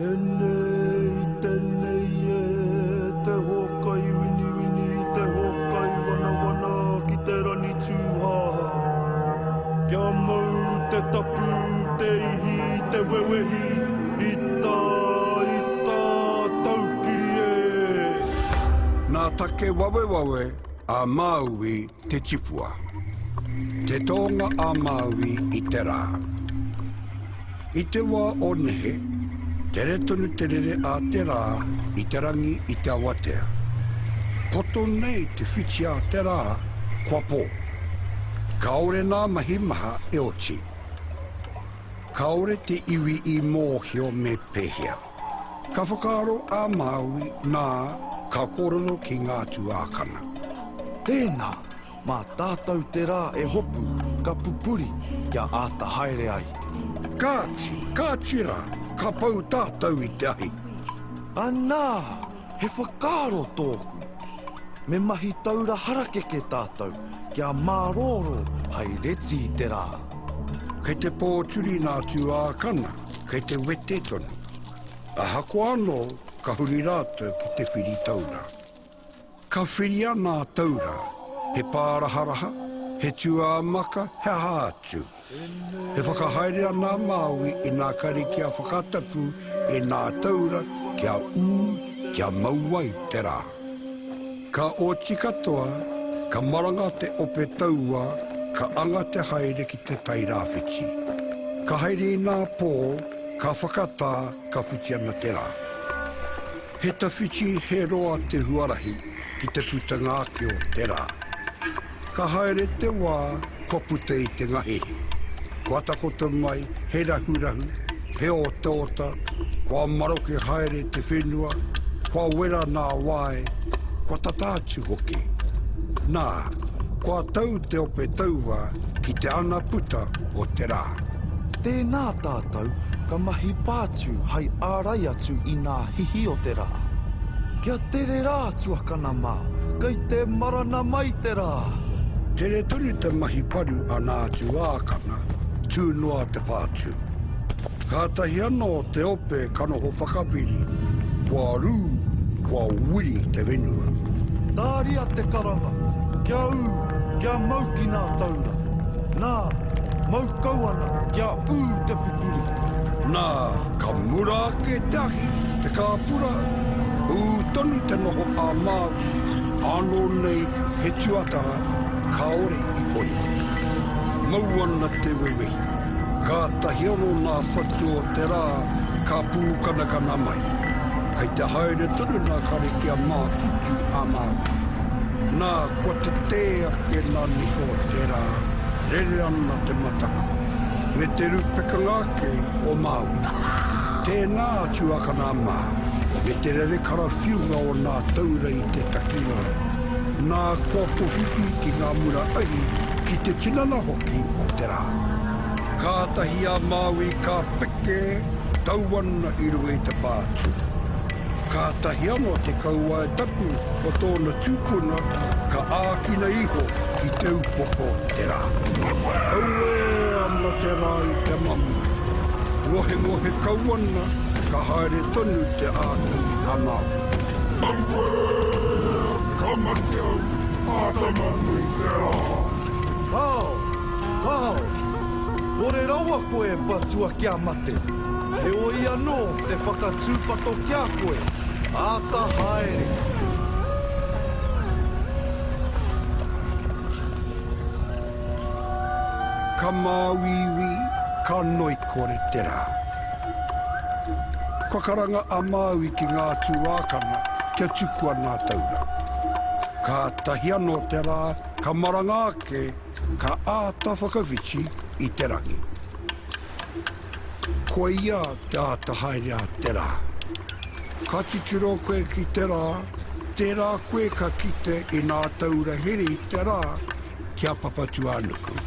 Tenei, tenei e, te hokai wini wini, te hokai wana wana, ki te rani tūhaha. Kia mau te tapu, te ihi, te wewehi, ita, taukiri e. Nā take wawe wawe a Māui te tipua. Te tonga a Māui i te rā. I te wā o nehe, te retonu te rere a te rā i te rangi i te awatea. Koto nei te whiti a te rā, kua pō. Kaore nā mahi maha e ochi. Kaore te iwi i mōhio me pēhia. Ka whakaaro a Māui nā ka kororo ki ngā tuākana. Tēnā, mā tātou te rā e hopu, ka pupuri, kia āta haere ai. Kāti rā, ka pau tātou i te ahi. Anā, he whakaaro tōku. Me mahi taura harakeke tātou, kia māroro hai reti i te rā. Kei te pōturi nā tuākana, kei te wete tonu. A hako anō, ka huri rātou ki te whiri taura. Ka whiri ana taura, he pāraharaha, he tuāmaka, he hātu. He whakahaere ana Māui i nā kari kia whakatapu e nā taura kia kia mauai te rā. Ka oti katoa, ka maranga te ope taua, ka anga te haere ki te tairawhiti. Ka haere i nā pō, ka whakatā, ka whiti ana te rā. He tawhiti he roa te huarahi ki te putanga ki o te rā. Ka haere te wā, kopute i te ngahehe. Kua takota mai, he rahurahu, he ota, kua maroke haere te whenua, kua wera nā wae, kua tatātu hoki. Nā, kua tau te ope taua ki te ana puta o te rā. Tēnā tātou, ka mahi pātu hai ārai atu i nā hihi o te rā. Kia tere rā tuakana mā, kei te marana mai te rā. Tere tonu te mahi paru a nā tuākana, tūnoa te pātu. Kātahi anō te ope kanoho whakapiri, kua rū, kua wiri te whenua. Tāria te karanga, kia mau ki nā taura. Nā, mau kauana, kia te pupuri. Nā, ka mura ake te ahi, te kāpura. Tonu te noho a Māui, anō nei he tuatara, kaore i kori. Mau ana te wewehi, kātahi anō nā whatu o te rā, ka pūkanakana mai. Kei te haere tonu nā kare kia mākutu a Māui. Nā, kua te te ake nā niho o te rā, rere ana te mataku. Me te rupekanga ake o Māui. Tēnā tuakana mā, me te rere karawhiunga o nā taura i te takiwa. Nā kua powhiwhi ki ngā mura ai ki te tinana hoki o te rā. Kātahi a Māui ka peke, tauana i rue te pātu. Kātahi anō te kaua e tapu o tōna tūpuna, ka ākina iho ki te upoko te rā. Aue ana te rā i te mama. Ngohe kauana, ka haere tonu te āki a Māui. Aue, ka mate au, ātamanu i te rā. Kao, kore rawa koe patua kia mate. He oi anō te whakatūpato kia koe, āta haere. Ka māwiwi, ka noi kore te rā. Kua karanga a Māui ki ngā tuākana, kia tukua nā taura. Ka tahi anō te rā, ka maranga ake, ka āta whakawhiti i te rangi. Ko ia te āta haere a te rā. Ka tituro koe ki te rā koe ka kite i nā taura heri te rā, kia papatu anuku.